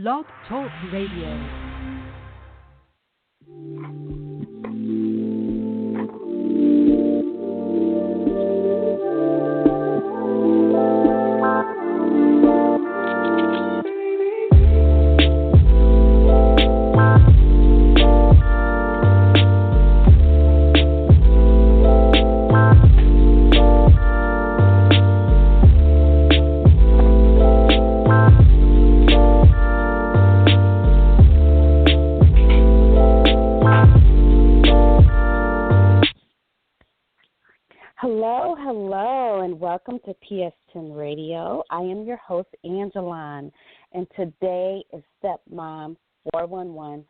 Blog Talk Radio. Welcome to PS10 Radio. I am your host, Angeline, and today is Stepmom 411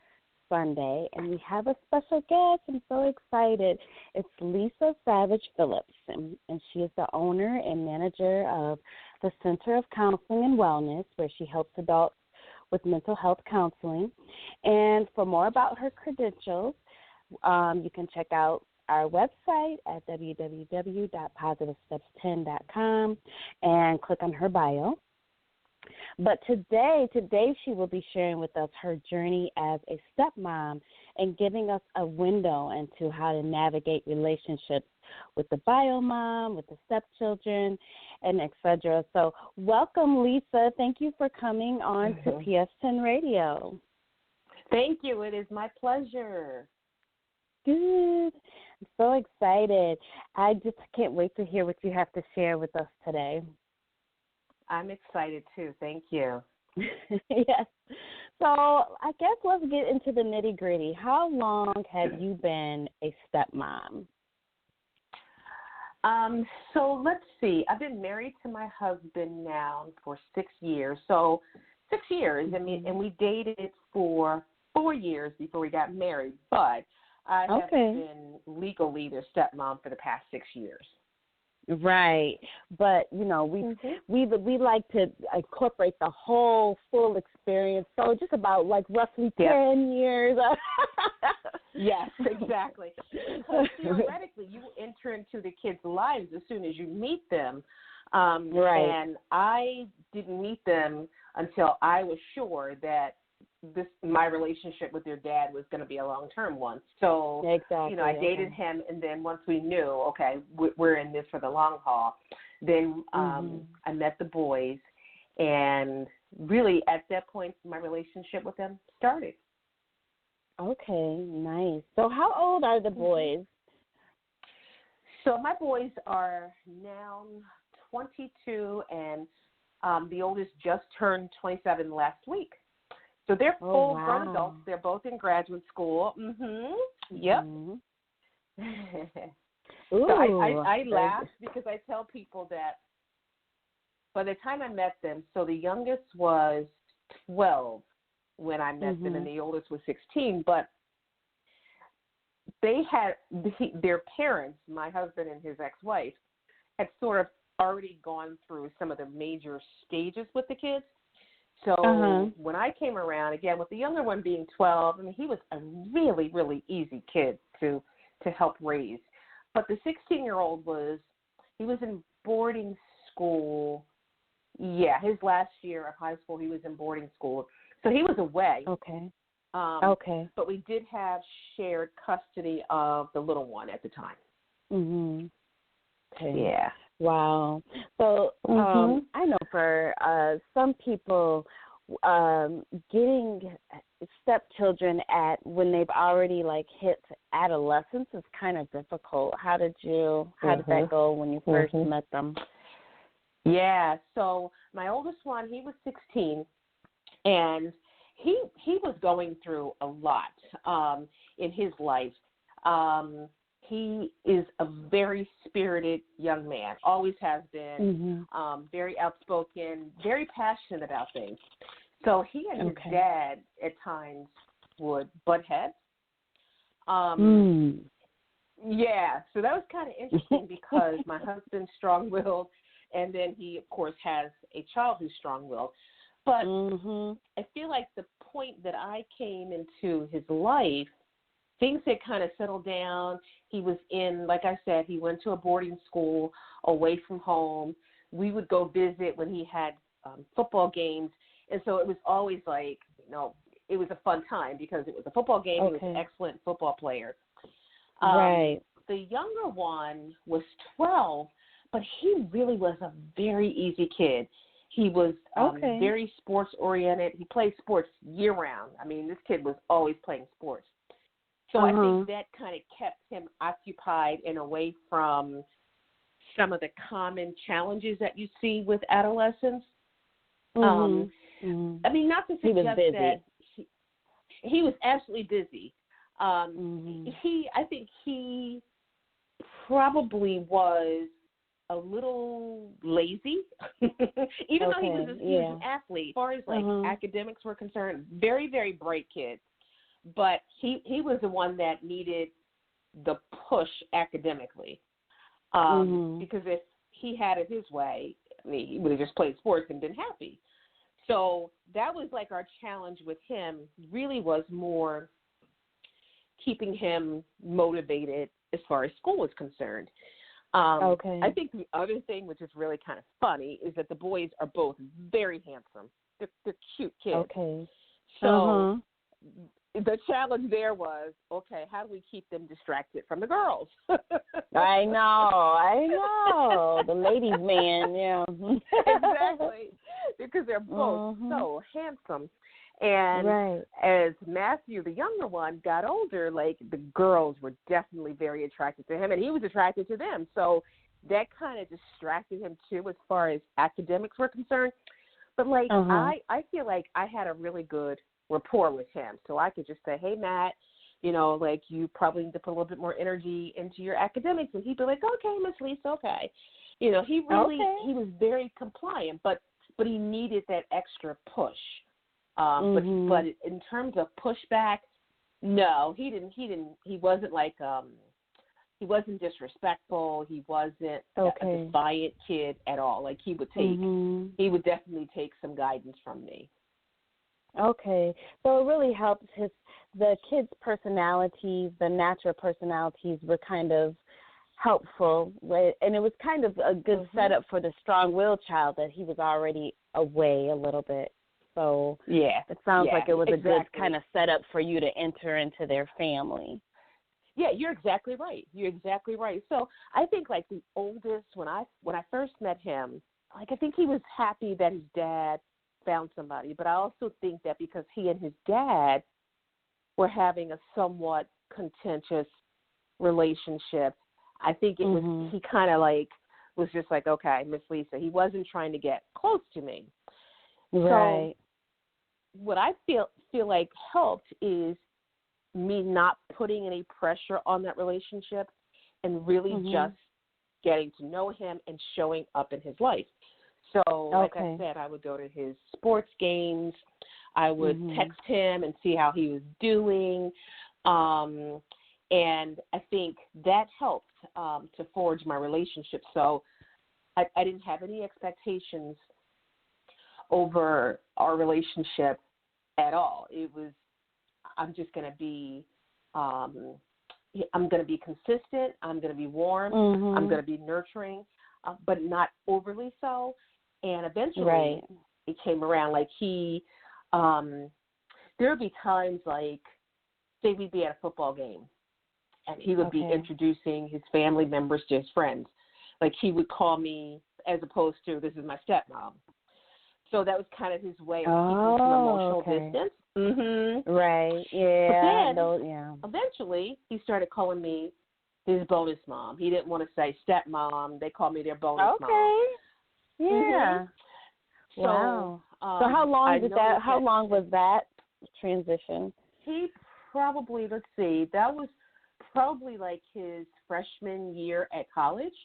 Sunday, and we have a special guest. I'm so excited. It's Lisa Savage Phillips, and she is the owner and manager of the Center of Counseling and Wellness, where she helps adults with mental health counseling. And for more about her credentials, you can check out our website at www.positivesteps10.com and click on her bio. But today she will be sharing with us her journey as a stepmom and giving us a window into how to navigate relationships with the bio mom, with the stepchildren, and etc. So welcome, Lisa. Thank you for coming on to PS10 Radio. Thank you. It is my pleasure. Good. I'm so excited. I just can't wait to hear what you have to share with us today. I'm excited too. Thank you. Yes. So I guess let's get into the nitty-gritty. How long have you been a stepmom? So let's see. I've been married to my husband now for 6 years. So 6 years. I mean, and we dated for 4 years before we got married, but I have been legally their stepmom for the past 6 years. Right, but we like to incorporate the whole full experience. So just about like roughly 10 years. Yes, exactly. Because theoretically, you enter into the kids' lives as soon as you meet them. Right. And I didn't meet them until I was sure that my relationship with their dad was going to be a long-term one. So, exactly. I dated him, and then once we knew, okay, we're in this for the long haul, then I met the boys, and really at that point, my relationship with them started. Okay, nice. So how old are the boys? So my boys are now 22, and the oldest just turned 27 last week. So they're full-grown adults. They're both in graduate school. Yep. So I laugh because I tell people that by the time I met them, so the youngest was 12 when I met them, and the oldest was 16. But they had their parents, my husband and his ex-wife, had sort of already gone through some of the major stages with the kids. So when I came around, again, with the younger one being 12, I mean, he was a really, really easy kid to help raise. But the 16-year-old was in boarding school. Yeah, his last year of high school, he was in boarding school. So he was away. Okay. But we did have shared custody of the little one at the time. Okay. Yeah. Wow. So I know for some people, getting stepchildren when they've already hit adolescence is kind of difficult. How did that go when you first met them? Yeah. So my oldest one, he was 16, and he was going through a lot in his life. He is a very spirited young man, always has been, very outspoken, very passionate about things. So he and his dad at times would butt heads. Yeah, so that was kind of interesting because my husband's strong-willed, and then he, of course, has a child who's strong-willed. But I feel like the point that I came into his life, things had kind of settled down. He was like I said, he went to a boarding school away from home. We would go visit when he had football games, And so it was always like, it was a fun time because it was a football game. Okay. He was an excellent football player. Right. The younger one was 12, but he really was a very easy kid. He was very sports-oriented. He played sports year-round. I mean, this kid was always playing sports. So I think that kind of kept him occupied and away from some of the common challenges that you see with adolescents. I mean, not to suggest that he was absolutely busy. I think he probably was a little lazy, even though he was an athlete. As far as like academics were concerned, very, very bright kid. But he was the one that needed the push academically. Because if he had it his way, I mean, he would have just played sports and been happy. So that was like our challenge with him, really was more keeping him motivated as far as school was concerned. I think the other thing, which is really kind of funny, is that the boys are both very handsome. They're cute kids. Okay. So the challenge there was, okay, how do we keep them distracted from the girls? I know. The ladies' man, yeah. Exactly. Because they're both so handsome. And as Matthew, the younger one, got older, like the girls were definitely very attracted to him, and he was attracted to them. So that kind of distracted him too, as far as academics were concerned. But like I feel like I had a really good rapport with him, so I could just say, "Hey, Matt, like you probably need to put a little bit more energy into your academics," and he'd be like, "Okay, Miss Lisa, okay." He really he was very compliant, but he needed that extra push. But in terms of pushback, no, he didn't. He wasn't like he wasn't disrespectful. He wasn't a defiant kid at all. Like he would definitely take some guidance from me. Okay, so it really helps the kids' personalities, the natural personalities were kind of helpful, and it was kind of a good setup for the strong-willed child that he was already away a little bit. So it sounds like it was a good kind of setup for you to enter into their family. Yeah, you're exactly right. So I think like the oldest, when I first met him, like I think he was happy that his dad found somebody, but I also think that because he and his dad were having a somewhat contentious relationship, I think it was he kind of like was just like, okay, Miss Lisa. He wasn't trying to get close to me. Right. So what I feel like helped is me not putting any pressure on that relationship and really just getting to know him and showing up in his life. So, like I said, I would go to his sports games. I would text him and see how he was doing. And I think that helped to forge my relationship. So I didn't have any expectations over our relationship at all. It was, I'm just going to be, I'm going to be consistent. I'm going to be warm. I'm going to be nurturing, but not overly so. And eventually it came around like he, there would be times like, say we'd be at a football game and he would be introducing his family members to his friends. Like he would call me as opposed to, this is my stepmom. So that was kind of his way of keeping some emotional distance. Right, yeah. But then, eventually, he started calling me his bonus mom. He didn't want to say stepmom. They called me their bonus mom. Yeah. So, wow. So how long was that transition? He probably, let's see, that was probably like his freshman year at college.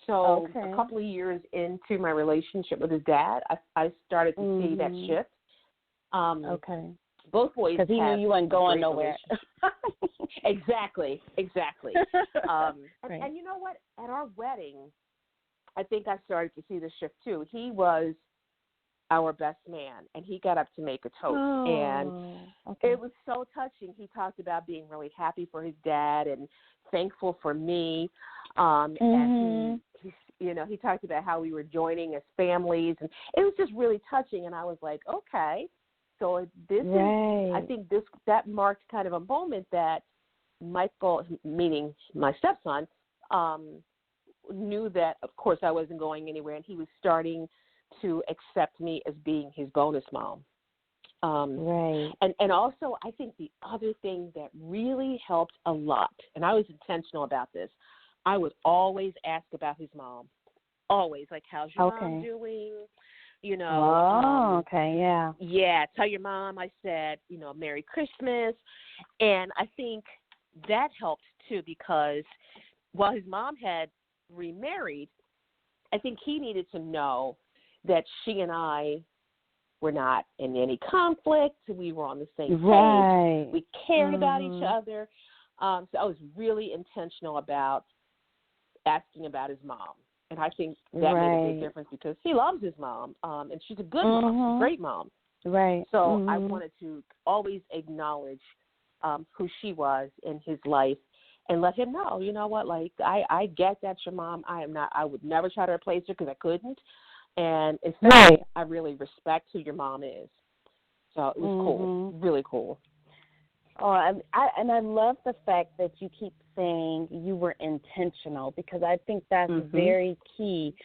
So a couple of years into my relationship with his dad, I started to see that shift. Both boys, because he knew you weren't going nowhere. Exactly. And you know what? At our wedding, I think I started to see the shift too. He was our best man, and he got up to make a toast, and it was so touching. He talked about being really happy for his dad and thankful for me, and He talked about how we were joining as families, and it was just really touching. And I was like, okay, so this is, I think that marked kind of a moment that Michael, meaning my stepson, knew that, of course, I wasn't going anywhere, and he was starting to accept me as being his bonus mom. And also, I think the other thing that really helped a lot, and I was intentional about this, I would always ask about his mom. Always, like, how's your mom doing? Yeah, tell your mom I said, Merry Christmas. And I think that helped, too, because while his mom had remarried, I think he needed to know that she and I were not in any conflict. We were on the same page. We cared about each other. So I was really intentional about asking about his mom. And I think that made a big difference because he loves his mom. And she's a good mom, a great mom. So I wanted to always acknowledge who she was in his life and let him know, you know what, like, I get that's your mom. I would never try to replace her because I couldn't. And instead, I really respect who your mom is. So it was cool, really cool. Oh, I love the fact that you keep saying you were intentional, because I think that's very key.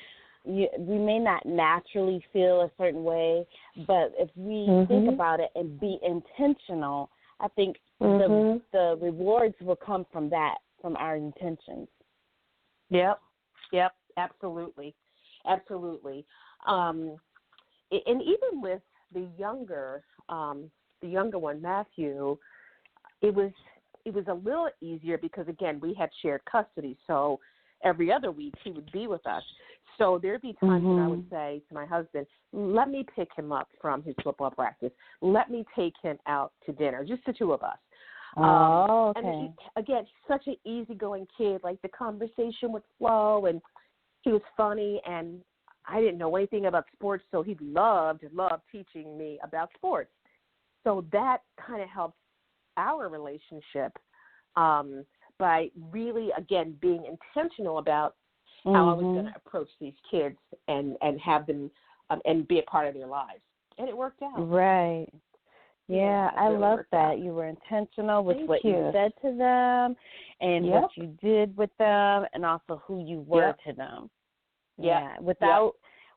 We may not naturally feel a certain way, but if we think about it and be intentional, I think the rewards will come from that, from our intentions. Yep, absolutely. And even with the younger one, Matthew, it was a little easier because, again, we had shared custody. So every other week he would be with us. So there'd be times when I would say to my husband, let me pick him up from his football practice. Let me take him out to dinner, just the two of us. And he, again, such an easygoing kid. Like, the conversation would flow, and he was funny, and I didn't know anything about sports, so he loved teaching me about sports. So that kind of helped our relationship by really, again, being intentional about how I was going to approach these kids and have them and be a part of their lives. And it worked out. Yeah, I really love that. You were intentional with what you said to them and what you did with them, and also who you were to them.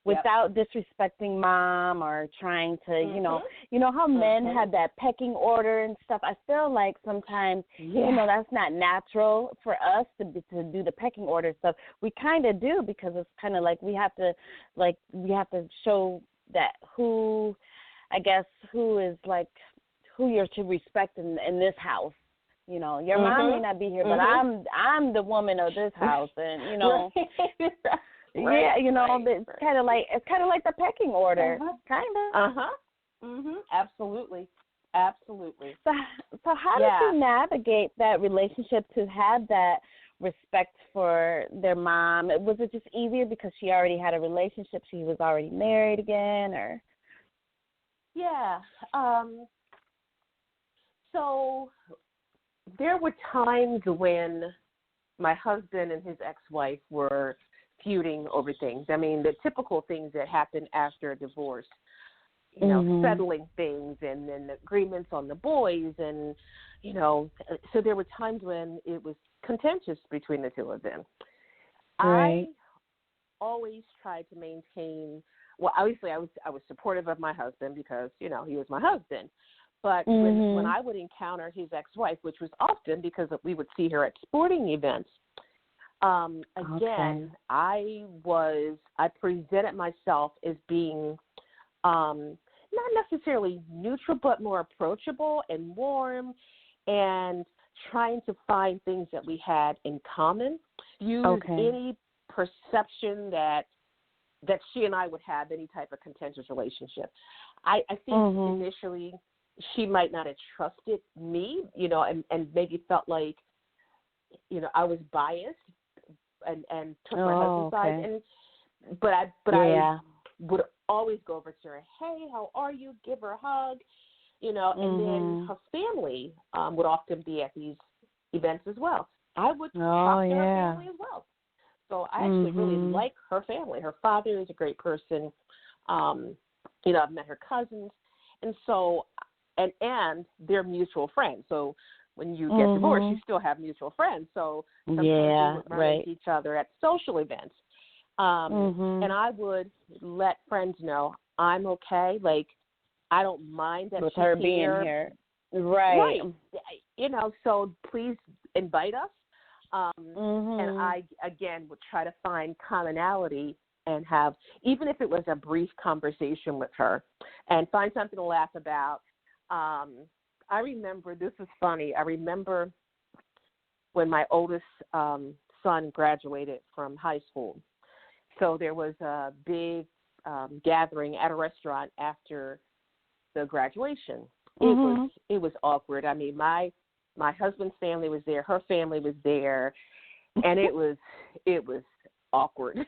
Without disrespecting mom or trying to, you know how men have that pecking order and stuff. I feel like sometimes, that's not natural for us to do the pecking order stuff. We kind of do, because it's kind of like we have to show that who is like who you're to respect in this house. Your mom may not be here, but I'm the woman of this house, and it's kind of like the pecking order, kind of. Absolutely. So how did you navigate that relationship to have that respect for their mom? Was it just easier because she already had a relationship? She was already married again, or? Yeah. So there were times when my husband and his ex-wife were feuding over things. I mean, the typical things that happen after a divorce, settling things and then agreements on the boys. And, so there were times when it was contentious between the two of them. I always tried to maintain, well, obviously I was supportive of my husband because, he was my husband. But when I would encounter his ex-wife, which was often because we would see her at sporting events, again, I presented myself as being not necessarily neutral, but more approachable and warm, and trying to find things that we had in common. Use any perception that she and I would have any type of contentious relationship. I think initially she might not have trusted me, and maybe felt like, I was biased and took my husband's side. But I would always go over to her, hey, how are you? Give her a hug, and then her family would often be at these events as well. I would talk to her family as well. So I actually really like her family. Her father is a great person. I've met her cousins. And so, and they're mutual friends. So when you get divorced, you still have mutual friends. So sometimes we would run into each other at social events. And I would let friends know I'm okay. Like, I don't mind that with she's her here. being here. Right. So please invite us. And I, again, would try to find commonality and have, even if it was a brief conversation with her, and find something to laugh about. I remember, this is funny, I remember when my oldest son graduated from high school. So there was a big gathering at a restaurant after the graduation. It was awkward. I mean, my husband's family was there, her family was there, and it was awkward.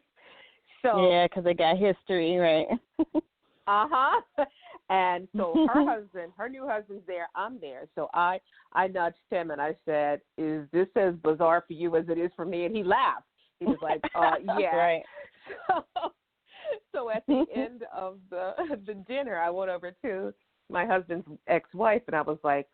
So yeah, because they got history, right? And so her new husband's there, I'm there. So I nudged him and I said, "Is this as bizarre for you as it is for me?" And he laughed. He was like, "Yeah." Right. So at the end of the dinner, I went over to my husband's ex-wife and I was like,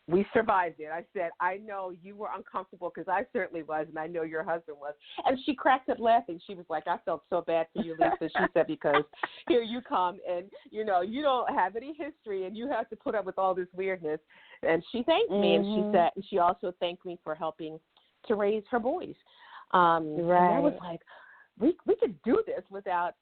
"We survived it." I said, "I know you were uncomfortable because I certainly was, and I know your husband was." And she cracked up laughing. She was like, "I felt so bad for you, Lisa." She said, "Because here you come, and, you don't have any history, and you have to put up with all this weirdness." And she thanked me, and she also thanked me for helping to raise her boys. And I was like, we could do this without,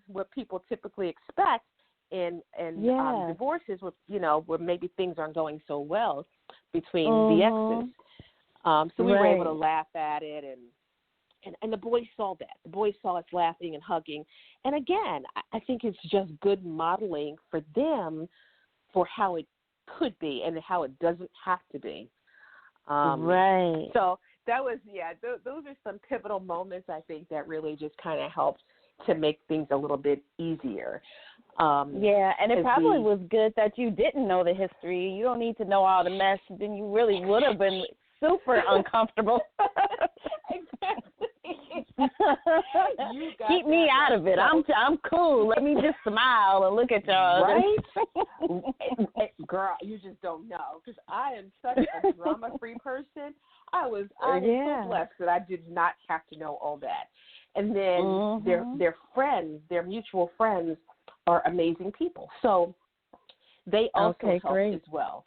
what people typically expect. In divorces, where maybe things aren't going so well between the exes. So we were able to laugh at it, and the boys saw that. The boys saw us laughing and hugging. And again, I think it's just good modeling for them for how it could be and how it doesn't have to be. So that was, those are some pivotal moments, I think, that really just kind of helped to make things a little bit easier. And it probably was good that you didn't know the history. You don't need to know all the mess. Then you really would have been super uncomfortable. Exactly. Keep me out of it. I'm cool. Let me just smile and look at y'all. Right? Girl, you just don't know, because I am such a drama-free person. I was so blessed that I did not have to know all that. And then their friends, their mutual friends, are amazing people. So they also helped as well.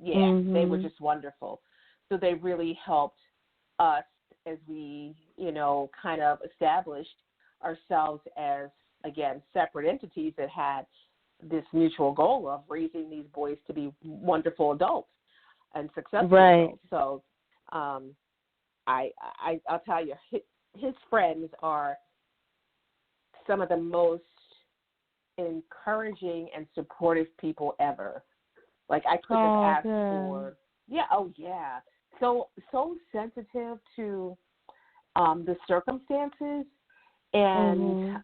They were just wonderful. So they really helped us as we, kind of established ourselves as, again, separate entities that had this mutual goal of raising these boys to be wonderful adults and successful adults. So I'll tell you, his friends are some of the most encouraging and supportive people ever. Like, I couldn't have asked for. So sensitive to the circumstances, and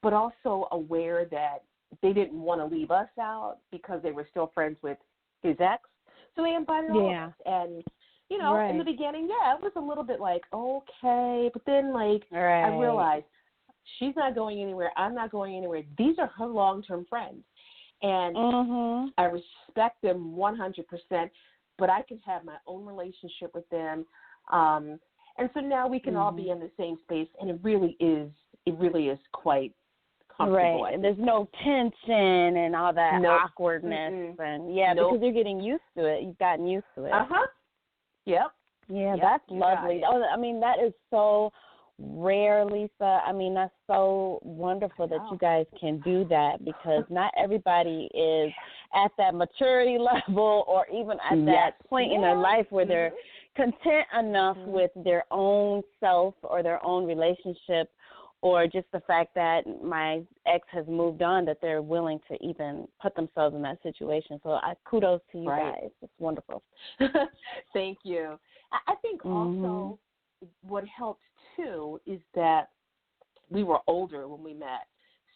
but also aware that they didn't want to leave us out because they were still friends with his ex. So they invited all of us. And in the beginning, it was a little bit like, okay, but then I realized she's not going anywhere. I'm not going anywhere. These are her long-term friends. And I respect them 100%, but I can have my own relationship with them. And so now we can all be in the same space, and it really is quite comfortable. Right, and there's no tension and all that awkwardness. And because you're getting used to it. You've gotten used to it. Yep. Yeah, that's lovely. Oh, I mean, that is so rare, Lisa. I mean, that's so wonderful that you guys can do that, because not everybody is at that maturity level or even at that point in their life where they're content enough with their own self or their own relationship, or just the fact that my ex has moved on, that they're willing to even put themselves in that situation. So kudos to you guys. It's wonderful. Thank you. I think also what helped, too, is that we were older when we met.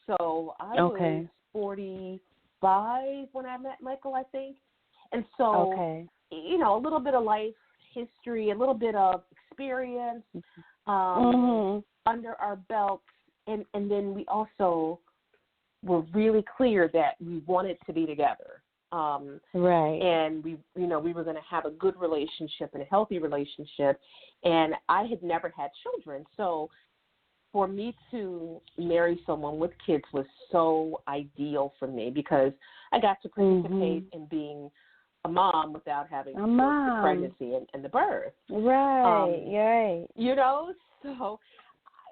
So I was 45 when I met Michael, I think. And so, a little bit of life history, a little bit of experience Mm-hmm. under our belts, and then we also were really clear that we wanted to be together. Right. And we were going to have a good relationship and a healthy relationship. And I had never had children. So for me to marry someone with kids was so ideal for me because I got to participate in being a mom without having to go through the pregnancy and the birth. Right, right. You know, so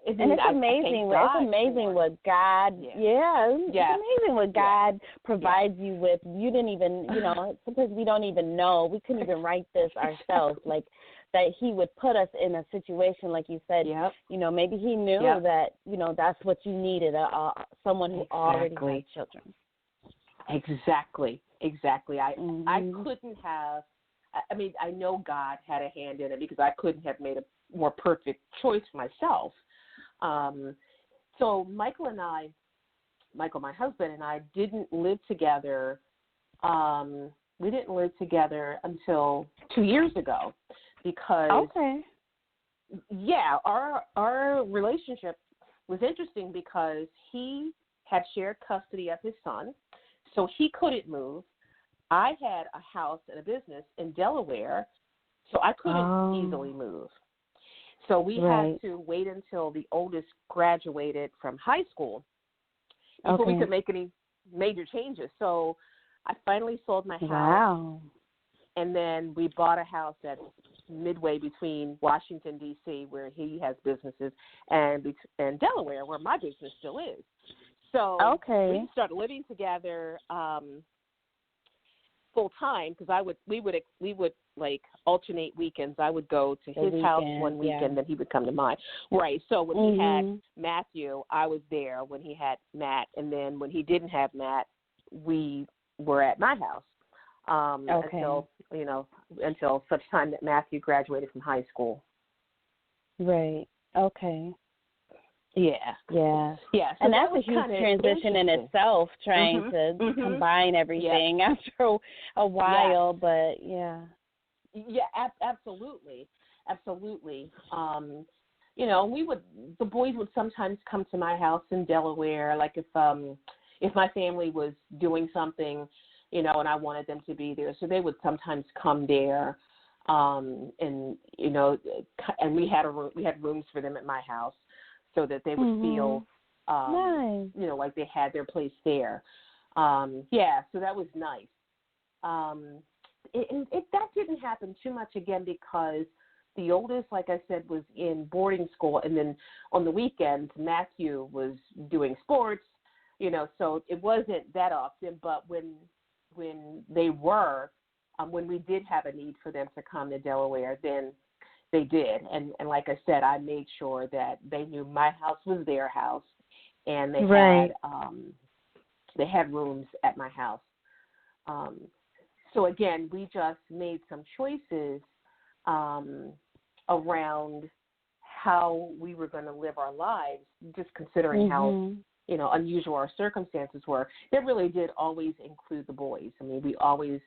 it's amazing. It's amazing what God. Yeah, it's amazing what God provides you with. You didn't even, sometimes we don't even know. We couldn't even write this ourselves. Like that, He would put us in a situation, like you said. Maybe He knew that, that's what you needed. Someone who already had children. Exactly. I couldn't have. I mean, I know God had a hand in it because I couldn't have made a more perfect choice for myself. So Michael, my husband, and I didn't live together. We didn't live together until 2 years ago because, our relationship was interesting because he had shared custody of his son, so he couldn't move. I had a house and a business in Delaware, so I couldn't easily move. So we had to wait until the oldest graduated from high school before we could make any major changes. So I finally sold my house. Wow. And then we bought a house that's midway between Washington, D.C., where he has businesses, and Delaware, where my business still is. So we started living together full time because we would like alternate weekends. I would go to his house one weekend, then he would come to mine. Right. So when he had Matthew, I was there. When he had Matt, and then when he didn't have Matt, we were at my house until such time that Matthew graduated from high school. Right. Okay. Yeah. Yeah. Yeah. So and that's a huge transition in itself, trying to combine everything after a while, but yeah. Yeah, absolutely. Absolutely. The boys would sometimes come to my house in Delaware, like if my family was doing something, and I wanted them to be there. So they would sometimes come there. And we had rooms for them at my house, so that they would feel, nice. Like they had their place there. So that was nice. That didn't happen too much, again, because the oldest, like I said, was in boarding school, and then on the weekends, Matthew was doing sports, so it wasn't that often. But when they were, when we did have a need for them to come to Delaware, then they did. And like I said, I made sure that they knew my house was their house, and they had rooms at my house. So again, we just made some choices around how we were going to live our lives, just considering how unusual our circumstances were. That really did always include the boys. I mean, we always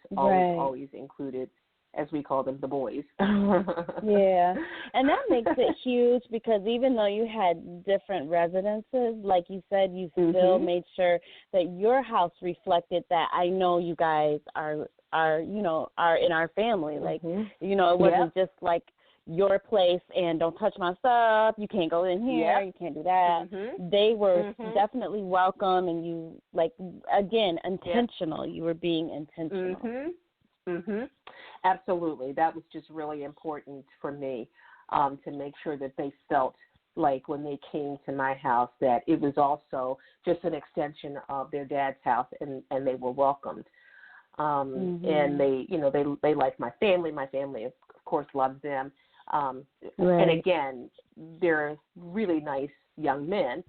included, as we call them, the boys. Yeah, and that makes it huge because even though you had different residences, like you said, you still made sure that your house reflected that. I know you guys are in our family. Like, it wasn't just like your place and don't touch my stuff. You can't go in here. You can't do that. They were definitely welcome, and you, like, again, intentional. You were being intentional. Absolutely. That was just really important for me, to make sure that they felt like when they came to my house that it was also just an extension of their dad's house, and they were welcomed. And they like my family. My family, of course, loves them. And again, they're really nice young men.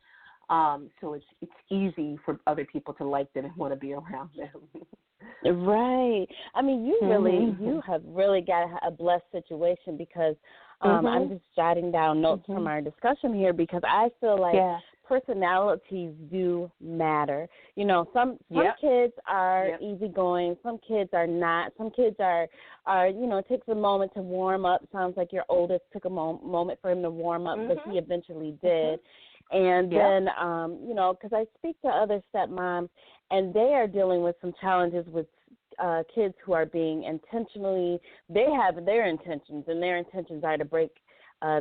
So it's easy for other people to like them and want to be around them. Right. I mean, you have really got a blessed situation because I'm just jotting down notes from our discussion here because I feel like personalities do matter. You know, some kids are easygoing, some kids are not. Some kids are you know, it takes a moment to warm up. Sounds like your oldest took a moment for him to warm up, but he eventually did. And then, you know, because I speak to other stepmoms, and they are dealing with some challenges with kids who are being intentionally, they have their intentions, and their intentions are to break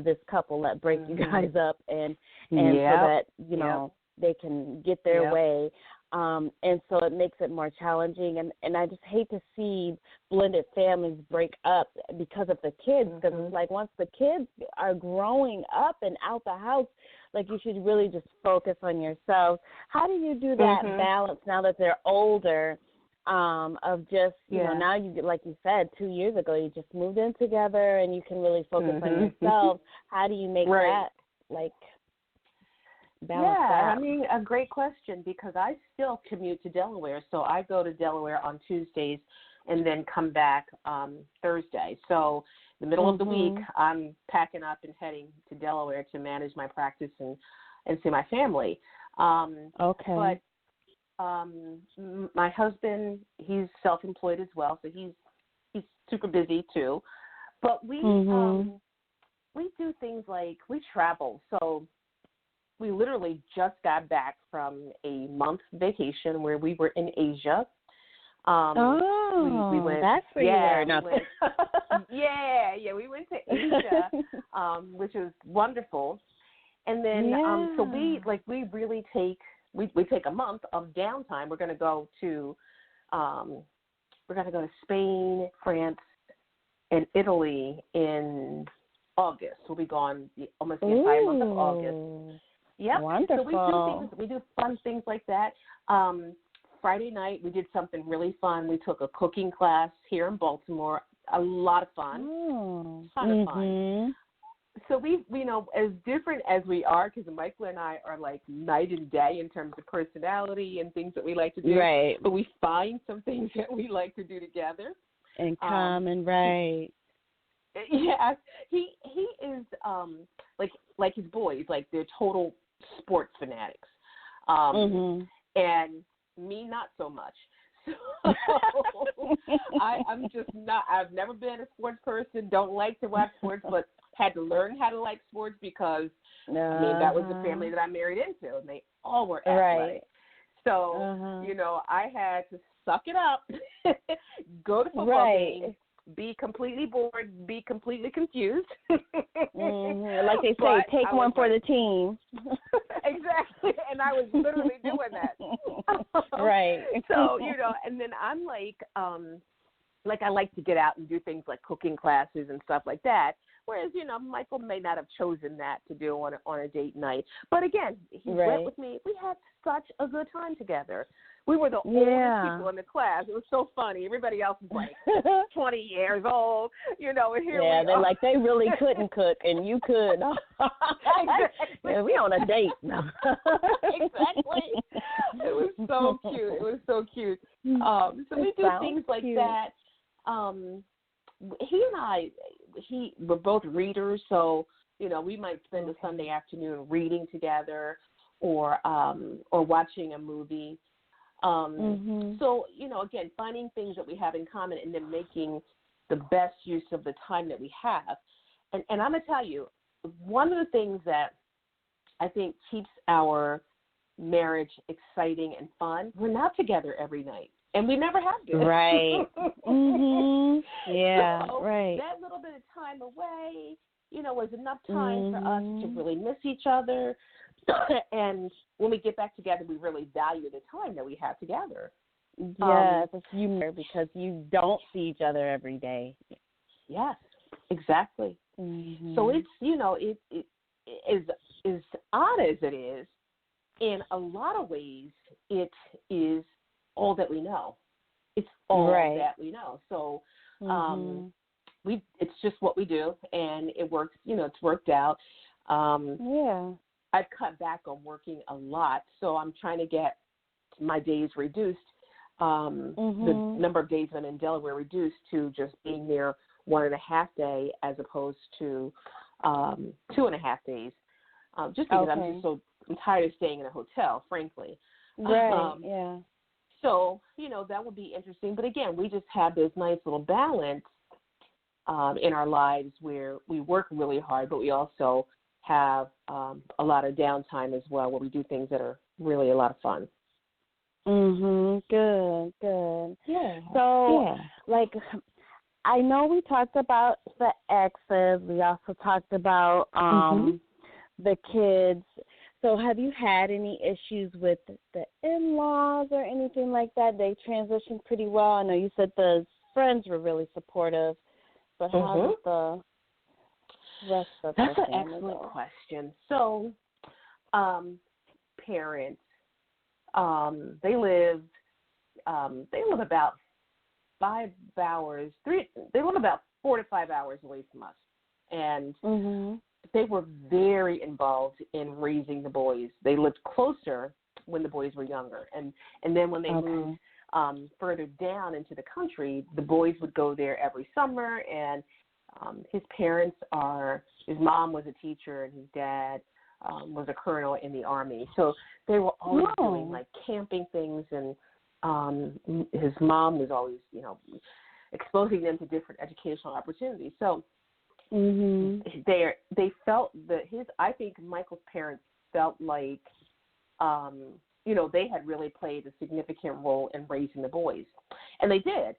this couple, break you guys up, and so that, you know, they can get their way. And so it makes it more challenging. And I just hate to see blended families break up because of the kids, because it's like once the kids are growing up and out the house, like you should really just focus on yourself. How do you do that balance now that they're older? Of just, you know, now you, like you said, 2 years ago, you just moved in together and you can really focus on yourself. How do you make that, like, balance that? I mean, a great question, because I still commute to Delaware. So I go to Delaware on Tuesdays and then come back Thursday. So the middle of the week, I'm packing up and heading to Delaware to manage my practice and see my family. But my husband, he's self-employed as well, so he's super busy too. But we do things like we travel. So we literally just got back from a month vacation where we were in Asia. We went, that's where you were. No. We went to Asia, which was wonderful. And then so we really take. We take a month of downtime. We're going to go to Spain, France, and Italy in August. We'll be gone almost the entire month of August. Yep. Wonderful. So we do fun things like that. Friday night we did something really fun. We took a cooking class here in Baltimore. A lot of fun. Ton of fun. So we, you know, as different as we are, because Michael and I are like night and day in terms of personality and things that we like to do. Right. But we find some things that we like to do together. In common, right. Yeah. He is like his boys, like they're total sports fanatics. And me not so much. So I'm just not, I've never been a sports person, don't like to watch sports, but had to learn how to like sports because I mean, that was the family that I married into, and they all were athletic. So, you know, I had to suck it up, go to football games, be completely bored, be completely confused. Like they say, take one for the team. Exactly, and I was literally doing that. Right. So, you know, and then I'm like I like to get out and do things like cooking classes and stuff like that. Whereas, you know, Michael may not have chosen that to do on a date night. But again, he went with me. We had such a good time together. We were the oldest people in the class. It was so funny. Everybody else was like 20 years old, you know, and here we are. They're like, they really couldn't cook, and you could. Exactly. Yeah, we on a date now. Exactly. It was so cute. It was so cute. So we do things like that. He and I, we're both readers, so, you know, we might spend a Sunday afternoon reading together or watching a movie. So, you know, again, finding things that we have in common and then making the best use of the time that we have. And I'm going to tell you, one of the things that I think keeps our marriage exciting and fun, we're not together every night. And we never have been. Right. Yeah, so right. That little bit of time away, you know, was enough time for us to really miss each other. And when we get back together, we really value the time that we have together. Yes, it's humor because you don't see each other every day. Yes, exactly. So it's, you know, it is as odd as it is, in a lot of ways, it is all that we know. It's all that we know. So it's just what we do, and it works. You know, it's worked out. I've cut back on working a lot, so I'm trying to get my days reduced. The number of days I'm in Delaware reduced to just being there 1.5 days as opposed to 2.5 days. Just because I'm just I'm tired of staying in a hotel, frankly. Right. Yeah. So, that would be interesting. But again, we just have this nice little balance in our lives where we work really hard, but we also have a lot of downtime as well, where we do things that are really a lot of fun. Good. Yeah. So, like, I know we talked about the exes. We also talked about the kids. So have you had any issues with the in-laws or anything like that? They transitioned pretty well. I know you said the friends were really supportive, but how did the rest of the family That's an excellent question. So, parents, they live about 5 hours. They live about 4 to 5 hours away from us, and they were very involved in raising the boys. They lived closer when the boys were younger, and then when they moved further down into the country, the boys would go there every summer. And his mom was a teacher, and his dad was a colonel in the Army. So they were always doing like camping things, and his mom was always, exposing them to different educational opportunities. So they felt that I think Michael's parents felt like, they had really played a significant role in raising the boys, and they did.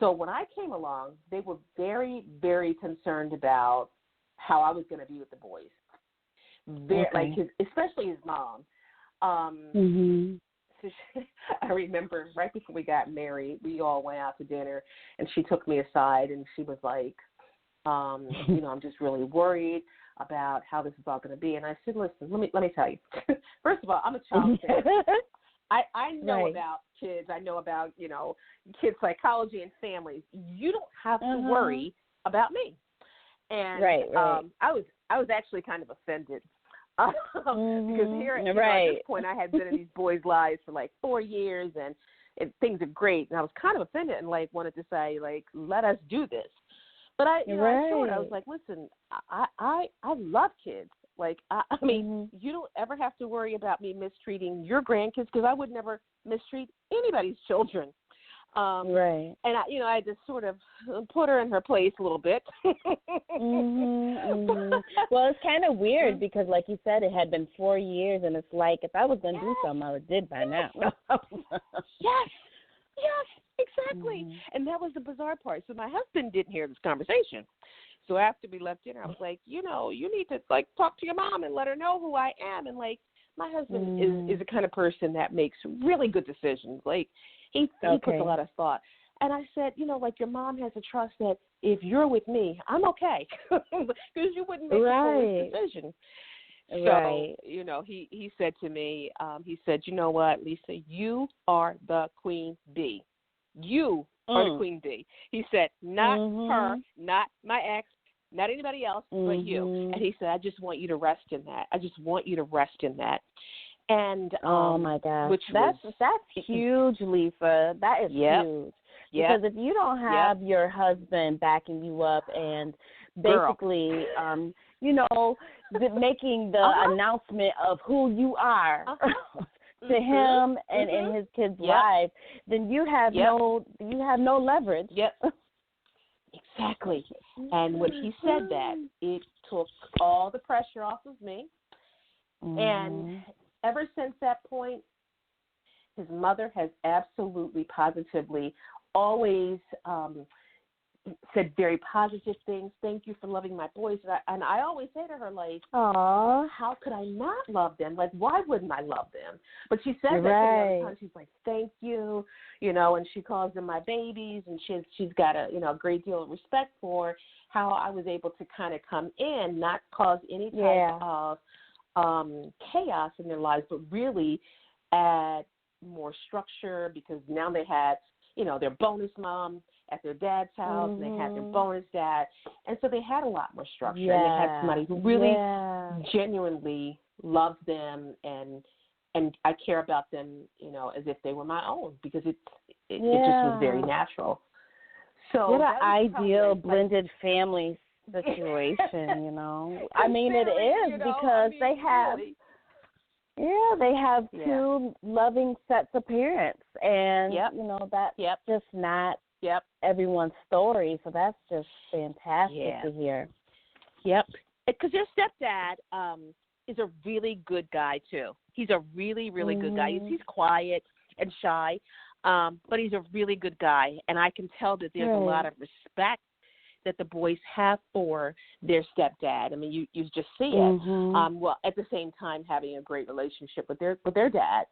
So when I came along, they were very, very concerned about how I was going to be with the boys. Especially his mom. So I remember right before we got married, we all went out to dinner, and she took me aside, and she was like, I'm just really worried about how this is all going to be. And I said, listen, let me tell you. First of all, I'm a child therapist. I know about kids. I know about, kids' psychology and families. You don't have to worry about me. And I was actually kind of offended. Because here at this point, I had been in these boys' lives for like 4 years, and things are great. And I was kind of offended and wanted to say, let us do this. But I showed. I was like, listen, I love kids. I mean, you don't ever have to worry about me mistreating your grandkids, because I would never mistreat anybody's children. And I just sort of put her in her place a little bit. Well, it's kind of weird because, like you said, it had been 4 years, and it's like if I was going to do something, I would have did by now. Yes, exactly. And that was the bizarre part. So my husband didn't hear this conversation. So after we left dinner, I was like, you need to talk to your mom and let her know who I am. And my husband is the kind of person that makes really good decisions. He puts a lot of thought. And I said, your mom has to trust that if you're with me, I'm okay. Because you wouldn't make a foolish decision. So, he said to me, you know what, Lisa, you are the queen bee. You are the queen bee. He said, not her, not my ex, not anybody else, but you. And he said, I just want you to rest in that. I just want you to rest in that. And oh my gosh, that's huge, Lisa. That is huge. Because if you don't have your husband backing you up and basically, making the announcement of who you are to him and in his kids' lives, then you have no leverage. Exactly. And when he said that, it took all the pressure off of me. And ever since that point, his mother has absolutely, positively always said very positive things. Thank you for loving my boys. And I always say to her, "Aw, how could I not love them? Why wouldn't I love them?" But she said that to me all the time. She's like, "Thank you," and she calls them my babies, and she's got a great deal of respect for how I was able to kind of come in, not cause any type of chaos in their lives, but really add more structure, because now they had, their bonus mom at their dad's house, and they had their bonus dad, and so they had a lot more structure, and they had somebody who really genuinely loved them, and I care about them, as if they were my own, because it just was very natural. So what an ideal blended family situation, I mean, it is, because they have, Yeah, they have two loving sets of parents, and that's just not everyone's story. So that's just fantastic to hear. Yep, because their stepdad is a really good guy too. He's a really, really good guy. He's quiet and shy, but he's a really good guy, and I can tell that there's a lot of respect that the boys have for their stepdad. I mean, you just see it. Well, at the same time, having a great relationship with their dad.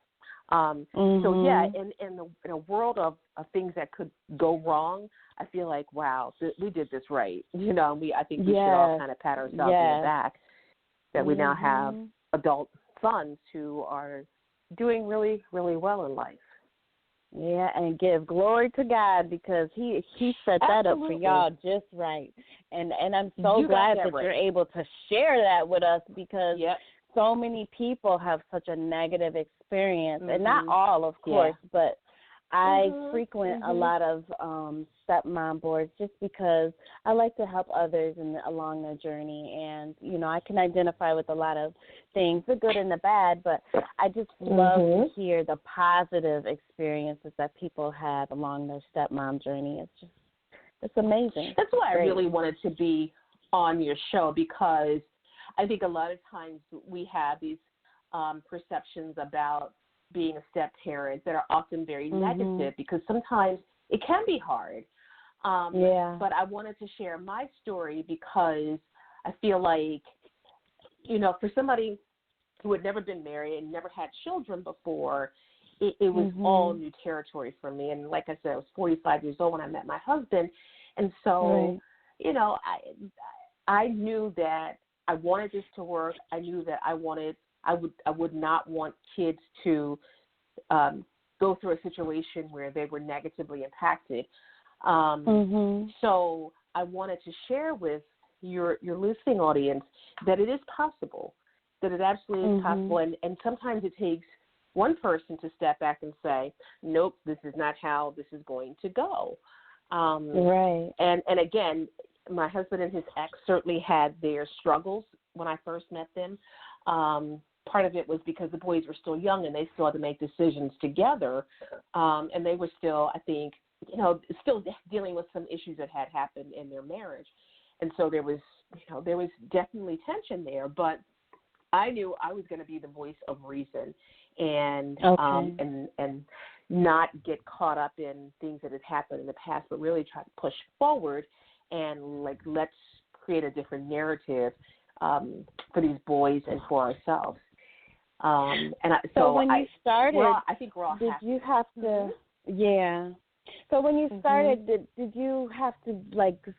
So yeah, in a world of things that could go wrong, I feel like we did this right. I think we should all kind of pat ourselves in the back that we now have adult sons who are doing really, really well in life. Yeah, and give glory to God because he set that up for y'all just right. And I'm so glad that you're able to share that with us because so many people have such a negative experience, and not all, of course, but I frequent a lot of stepmom boards just because I like to help others along their journey. And, I can identify with a lot of things, the good and the bad, but I just love to hear the positive experiences that people have along their stepmom journey. It's amazing. That's why I really wanted to be on your show because I think a lot of times we have these perceptions about being a step-parent that are often very negative because sometimes it can be hard. But I wanted to share my story because I feel like, for somebody who had never been married and never had children before, it was all new territory for me. And like I said, I was 45 years old when I met my husband. And so, I knew that I wanted this to work. I knew that I would not want kids to go through a situation where they were negatively impacted. So I wanted to share with your listening audience that it is possible, that it absolutely is possible. And sometimes it takes one person to step back and say, nope, this is not how this is going to go. And again, my husband and his ex certainly had their struggles when I first met them. Part of it was because the boys were still young and they still had to make decisions together. And they were still, I think, still dealing with some issues that had happened in their marriage. And so there was definitely tension there, but I knew I was going to be the voice of reason and not get caught up in things that had happened in the past, but really try to push forward and let's create a different narrative for these boys and for ourselves. So when you started, I think we're all did you have to? So when you started, did you have to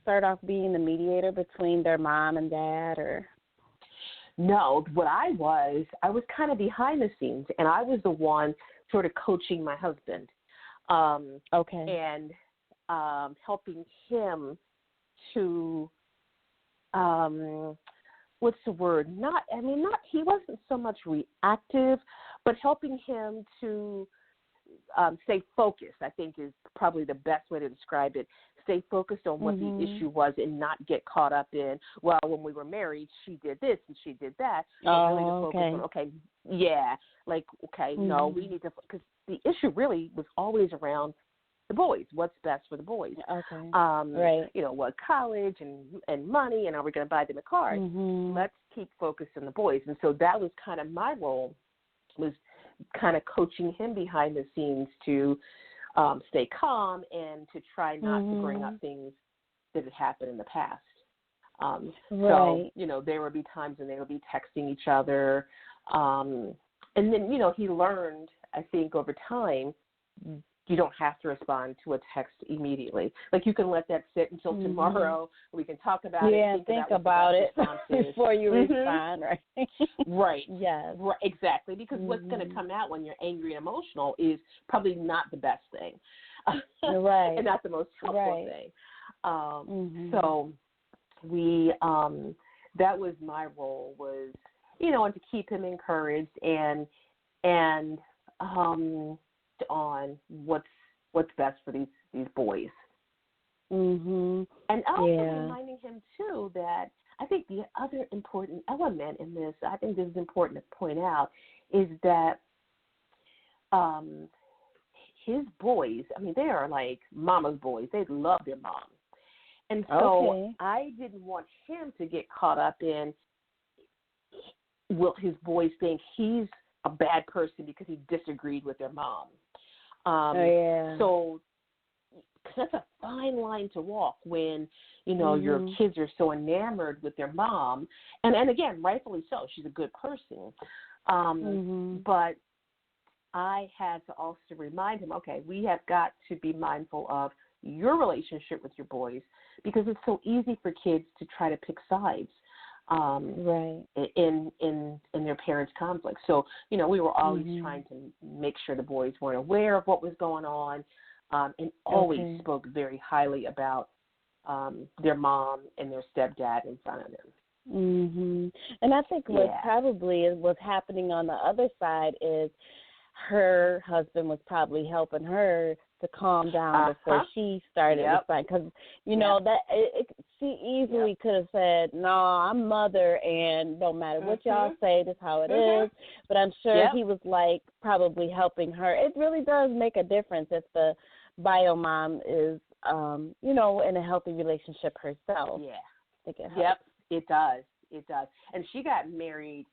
start off being the mediator between their mom and dad, or? No, what I was kind of behind the scenes, and I was the one sort of coaching my husband, and helping him to, what's the word? He wasn't so much reactive, but helping him to stay focused, I think is probably the best way to describe it. Stay focused on what the issue was and not get caught up in, well, when we were married, she did this and she did that. Really to focus on, no, we need to, because the issue really was always around the boys. What's best for the boys? What college and money, and are we going to buy them a car? Let's keep focused on the boys. And so that was kind of my role, was kind of coaching him behind the scenes to stay calm and to try not to bring up things that had happened in the past. So, there would be times when they would be texting each other. And then, he learned, I think, over time, you don't have to respond to a text immediately. You can let that sit until tomorrow. We can talk about it. Think about it before you respond, right? Right. Yes. Right, exactly. Because what's going to come out when you're angry and emotional is probably not the best thing. Right. And not the most helpful thing. So we, that was my role, was, and to keep him encouraged and on what's best for these boys. And also reminding him too that I think the other important element in this, I think this is important to point out, is that his boys, I mean, they are like mama's boys. They love their mom. And so I didn't want him to get caught up in, will his boys think he's a bad person because he disagreed with their mom. So that's a fine line to walk when, you know, your kids are so enamored with their mom. And again, rightfully so. She's a good person. But I had to also remind him, okay, we have got to be mindful of your relationship with your boys, because it's so easy for kids to try to pick sides in their parents' conflict. So, you know, we were always trying to make sure the boys weren't aware of what was going on, and always spoke very highly about their mom and their stepdad in front of them. And I think what probably was happening on the other side is her husband was probably helping her to calm down before she started responding. Because, you know, that she easily could have said, no, I'm mother, and no matter what y'all say, this is how it is. But I'm sure he was, like, probably helping her. It really does make a difference if the bio mom is, you know, in a healthy relationship herself. It does. It does. And she got remarried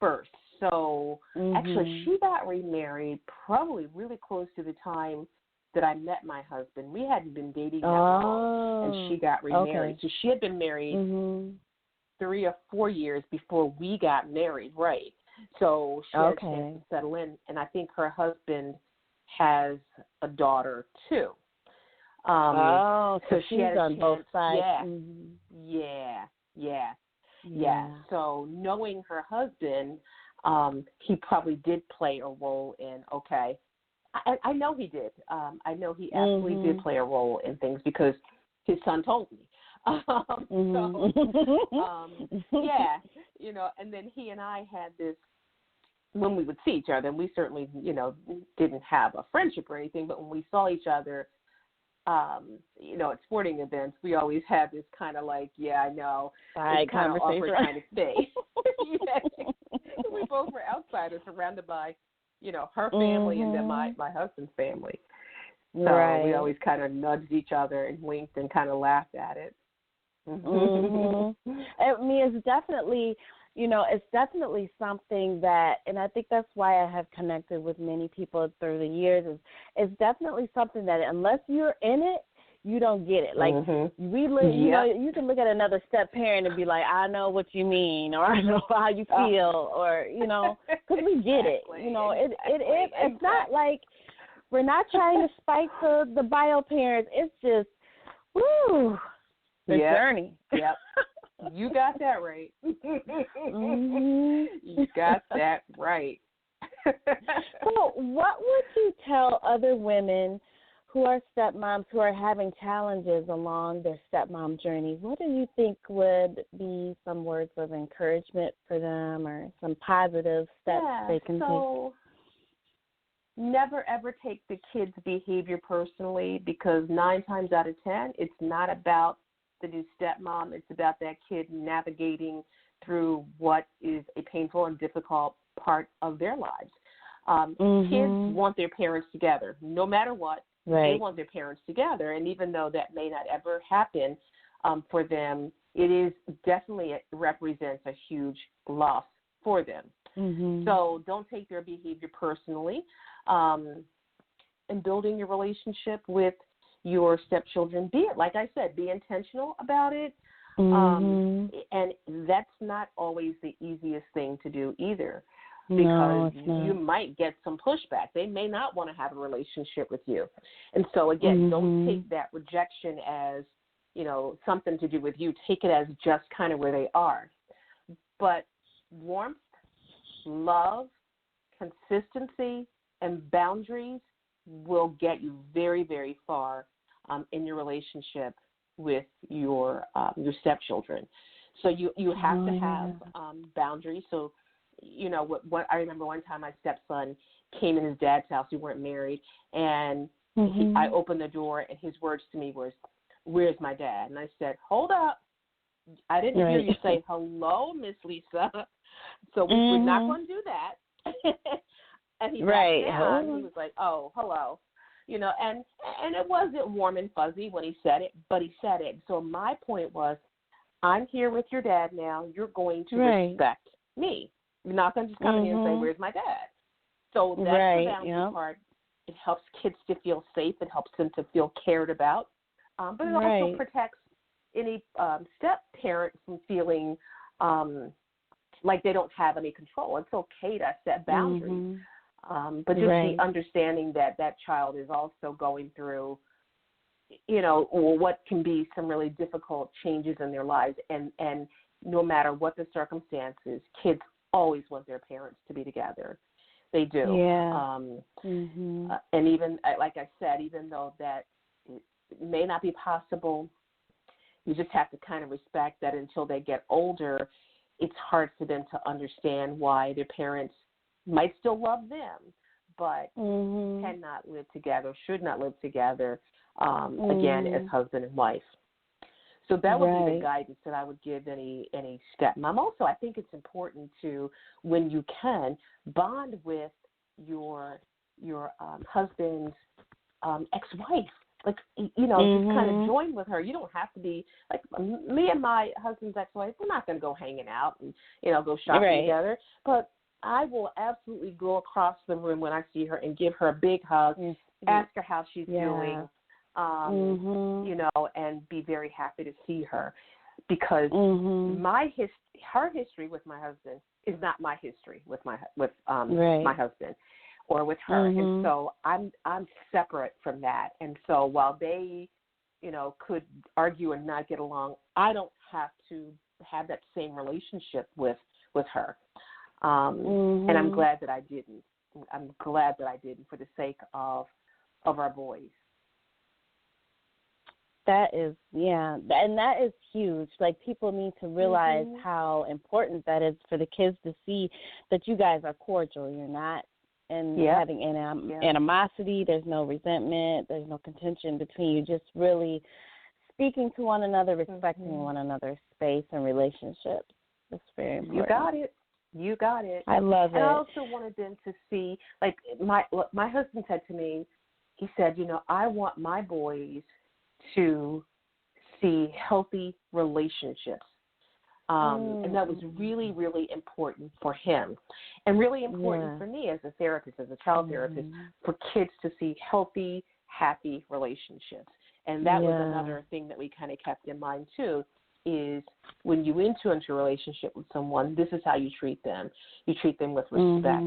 first. So actually she got remarried probably really close to the time that I met my husband. We hadn't been dating that long, and she got remarried. So she had been married 3 or 4 years before we got married, right? So she had a chance to settle in, and I think her husband has a daughter too. So she she's had on both sides. So knowing her husband, he probably did play a role in, I know he did. I know he absolutely did play a role in things because his son told me. You know, and then he and I had this, when we would see each other, and we certainly, you know, didn't have a friendship or anything, but when we saw each other, you know, at sporting events, we always had this kind of like, I know, kind of awkward kind of thing. We both were outsiders surrounded by, you know, her family and then my husband's family. So we always kind of nudged each other and winked and kind of laughed at it. I mean, it's definitely, you know, it's definitely something that, and I think that's why I have connected with many people through the years, is it's definitely something that unless you're in it, you don't get it. Like, you know, you can look at another step parent and be like, I know what you mean, or I know how you feel, or, you know, because we get it. You know, it's not like we're not trying to spite the bio parents. It's just, the journey. You got that right. You got that right. So what would you tell other women who are stepmoms who are having challenges along their stepmom journey? What do you think would be some words of encouragement for them, or some positive steps they can take? Never, ever take the kid's behavior personally, because 9 times out of 10, it's not about the new stepmom. It's about that kid navigating through what is a painful and difficult part of their lives. Kids want their parents together. No matter what, they want their parents together. And even though that may not ever happen for them, it definitely represents a huge loss for them. So don't take their behavior personally. And building your relationship with your stepchildren, be it, like I said, be intentional about it. And that's not always the easiest thing to do either, because you might get some pushback. They may not want to have a relationship with you. And so, again, don't take that rejection as, you know, something to do with you. Take it as just kind of where they are. But warmth, love, consistency, and boundaries will get you very, very far in your relationship with your stepchildren. So you have to have boundaries. So, you know, what I remember one time my stepson came in his dad's house. We weren't married, and I opened the door, and his words to me was, "Where's my dad?" And I said, "Hold up. I didn't hear you say hello, Miss Lisa. So we're not going to do that. And he backed down. He was like, oh, hello. You know, and it wasn't warm and fuzzy when he said it, but he said it. So my point was, I'm here with your dad now. You're going to respect me. You're not going to just come in here and say, where's my dad? So that's the boundary part. It helps kids to feel safe. It helps them to feel cared about. But it also protects any step-parent from feeling like they don't have any control. It's okay to set boundaries. But just the understanding that that child is also going through, you know, what can be some really difficult changes in their lives. And no matter what the circumstances, kids always want their parents to be together. They do. Yeah. And even, like I said, even though that may not be possible, you just have to kind of respect that until they get older, it's hard for them to understand why their parents might still love them, but cannot live together, should not live together, again, as husband and wife. So that would be the guidance that I would give any stepmom. Also, I think it's important to, when you can, bond with your husband's ex-wife. Like, you know, just kind of join with her. You don't have to be, like, me and my husband's ex-wife, we're not going to go hanging out and, you know, go shopping together. But I will absolutely go across the room when I see her and give her a big hug, ask her how she's doing, you know, and be very happy to see her, because her history with my husband is not my history with my husband or with her, and so I'm separate from that. And so while they, you know, could argue and not get along, I don't have to have that same relationship with her. And I'm glad that I didn't. I'm glad that I didn't, for the sake of our boys. That is, and that is huge. Like, people need to realize how important that is for the kids to see that you guys are cordial. You're not having animosity. There's no resentment. There's no contention between you. Just really speaking to one another, respecting one another's space and relationships. That's very important. You got it. I love it. And I also wanted them to see, like, my husband said to me, he said, you know, I want my boys to see healthy relationships. And that was really, really important for him, and really important for me as a therapist, as a child therapist, for kids to see healthy, happy relationships. And that was another thing that we kind of kept in mind, too, is when you enter into a relationship with someone, this is how you treat them. You treat them with respect,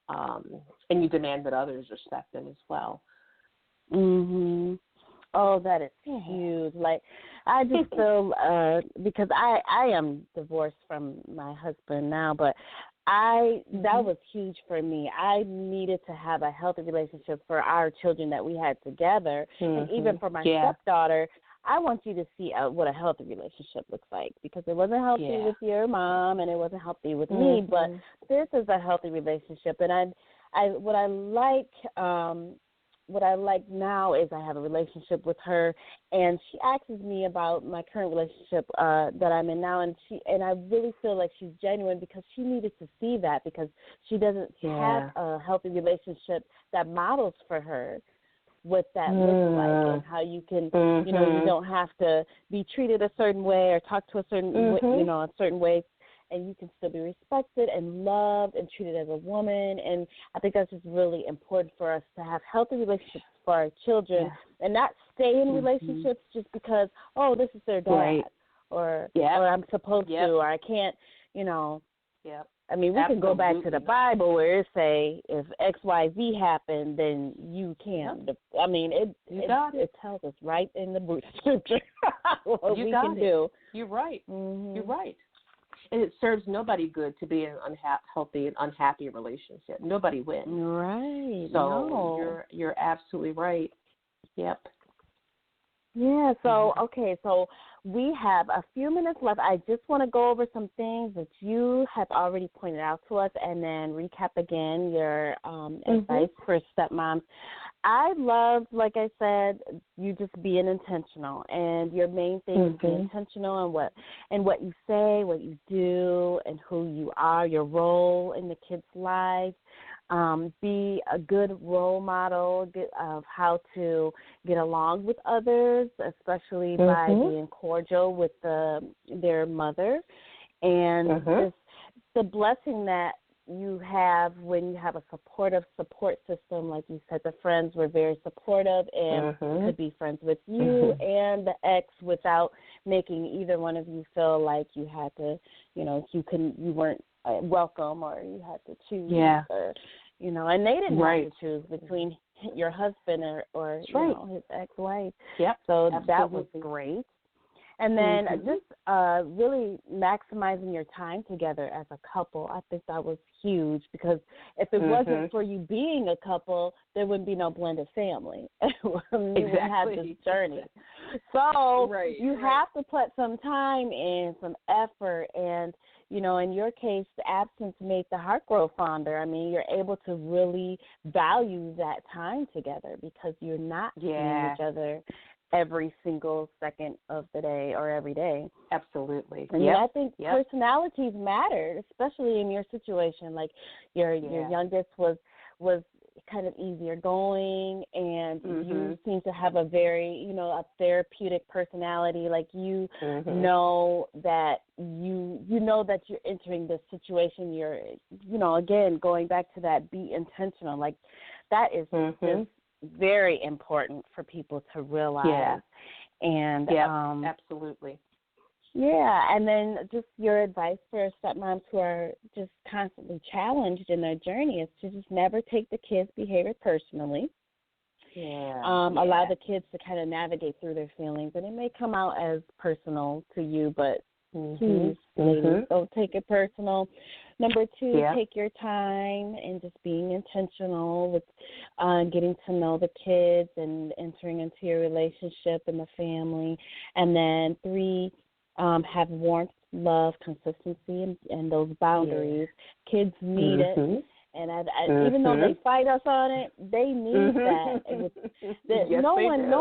and you demand that others respect them as well. Oh, that is huge. Like, I just feel, because I am divorced from my husband now, but that was huge for me. I needed to have a healthy relationship for our children that we had together, and even for my stepdaughter. I want you to see what a healthy relationship looks like, because it wasn't healthy with your mom and it wasn't healthy with me, but this is a healthy relationship. And what I like now is I have a relationship with her, and she asks me about my current relationship that I'm in now, and I really feel like she's genuine, because she needed to see that, because she doesn't have a healthy relationship that models for her what that looks like, and how you can, you know, you don't have to be treated a certain way or talk to a certain way, you know, a certain way, and you can still be respected and loved and treated as a woman. And I think that's just really important for us to have healthy relationships for our children, and not stay in relationships just because, oh, this is their dad, or I'm supposed to, or I can't, you know. I mean, we can go back to the Bible where it say, if X, Y, Z happened, then you can. I mean, it tells us right in the scripture what we can do. You're right. You're right. And it serves nobody good to be in an unhealthy and unhappy relationship. Nobody wins. Right. So you're absolutely right. Yep. Yeah, so, okay, so we have a few minutes left. I just want to go over some things that you have already pointed out to us, and then recap again your advice for stepmoms. I love, like I said, you just being intentional, and your main thing is being intentional in what you say, what you do, and who you are, your role in the kid's life. Be a good role model of how to get along with others, especially by being cordial with their mother, and just the blessing that you have when you have a supportive support system. Like you said, the friends were very supportive and could be friends with you and the ex without making either one of you feel like you had to, you weren't welcome, or you had to choose. Or, and they didn't have to choose between your husband or his ex-wife. So absolutely. That was great. And then just really maximizing your time together as a couple, I think that was huge, because if it wasn't for you being a couple, there wouldn't be no blended family. You wouldn't have this journey. So you have to put some time in, some effort, and, in your case, the absence made the heart grow fonder. I mean, you're able to really value that time together because you're not seeing each other every single second of the day or every day. Absolutely. And I think personalities matter, especially in your situation. Like your youngest was kind of easier going, and you seem to have a very, a therapeutic personality. Like you know that you know that you're entering this situation. You're, again, going back to that, be intentional. Like that is just very important for people to realize. And absolutely. Yeah, and then just your advice for stepmoms who are just constantly challenged in their journey is to just never take the kids' behavior personally. Allow the kids to kind of navigate through their feelings, and it may come out as personal to you, but please, ladies, don't take it personal. Number 2, take your time and just being intentional with getting to know the kids and entering into your relationship and the family. And then 3, have warmth, love, consistency, and those boundaries. Kids need it. And even though they fight us on it, they need that. No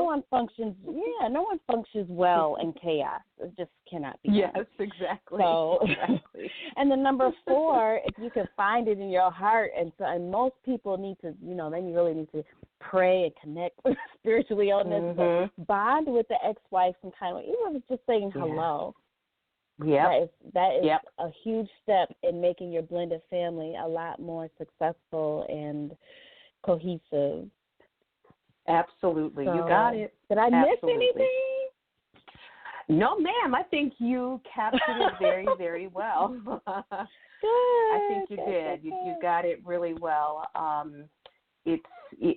one functions. No one functions well in chaos. It just cannot be. Yes, exactly. So, exactly. And then number 4, if you can find it in your heart, and most people need to, they really need to pray and connect spiritually on this. But bond with the ex-wife some kind of way, even if it's just saying hello. That is a huge step in making your blended family a lot more successful and cohesive. Absolutely. So, you got it. Did I miss anything? No, ma'am. I think you captured it very, very well. Good. I think you did. You got it really well. It's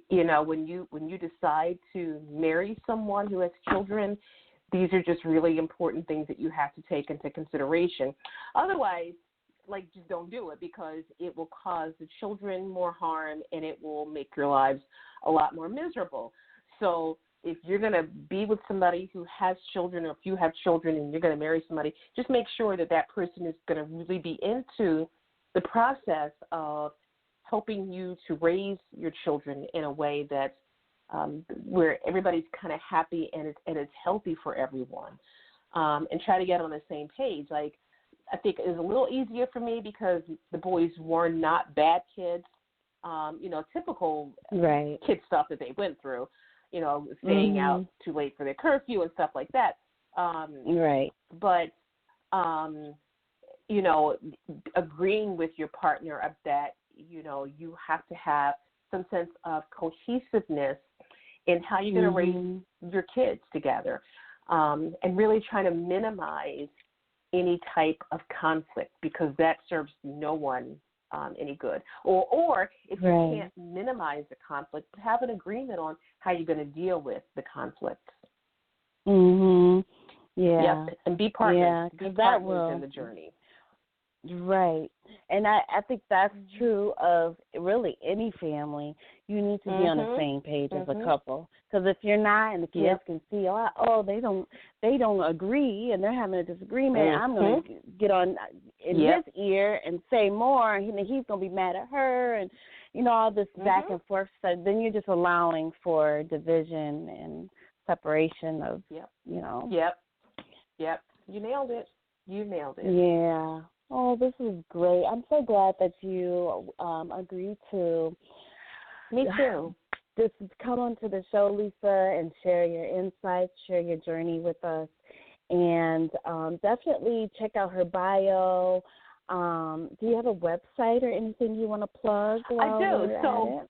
when you decide to marry someone who has children, these are just really important things that you have to take into consideration. Otherwise, just don't do it, because it will cause the children more harm and it will make your lives a lot more miserable. So if you're going to be with somebody who has children, or if you have children and you're going to marry somebody, just make sure that that person is going to really be into the process of helping you to raise your children in a way that's where everybody's kind of happy and it's healthy for everyone, and try to get on the same page. I think it was a little easier for me because the boys were not bad kids, typical kid stuff that they went through, staying out too late for their curfew and stuff like that. But, agreeing with your partner of that, you have to have some sense of cohesiveness in how you're going to raise your kids together, and really trying to minimize any type of conflict, because that serves no one any good. Or if you can't minimize the conflict, have an agreement on how you're going to deal with the conflict. And be partners. Be partners in the journey. Right. And I think that's true of really any family. You need to be on the same page as a couple. Because if you're not, and the kids can see, they don't agree, and they're having a disagreement, I'm going to get on in his ear and say more, and he's going to be mad at her, and all this back and forth stuff, then you're just allowing for division and separation of, Yep. Yep. You nailed it. Yeah. Oh, this is great. I'm so glad that you agreed to. Me too. Just come onto the show, Lisa, and share your insights, share your journey with us. And definitely check out her bio. Do you have a website or anything you want to plug? I do. So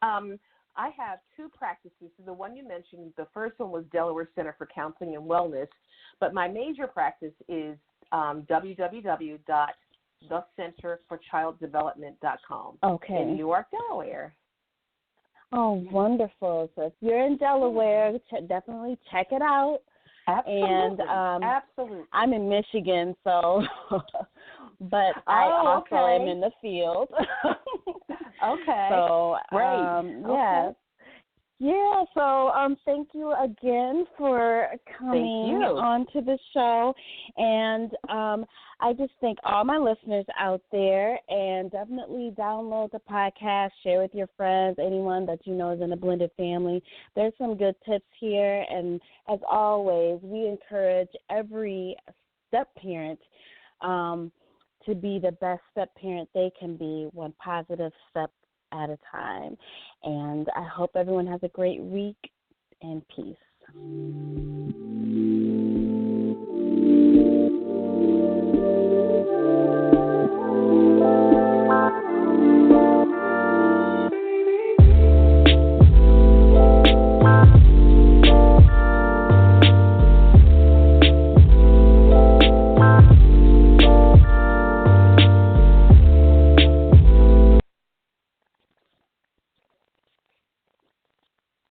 I have two practices. So the one you mentioned, the first one was Delaware Center for Counseling and Wellness. But my major practice is www.thecenterforchilddevelopment.com in Newark, Delaware. Oh, wonderful. So if you're in Delaware, definitely check it out. Absolutely. And Absolutely. I'm in Michigan, so but I also am in the field. Okay. So great. Yes. Yeah, so thank you again for coming on to the show. And I just thank all my listeners out there, and definitely download the podcast, share with your friends, anyone that you know is in a blended family. There's some good tips here, and as always, we encourage every step-parent to be the best step-parent they can be, one positive step at a time. And I hope everyone has a great week, and peace.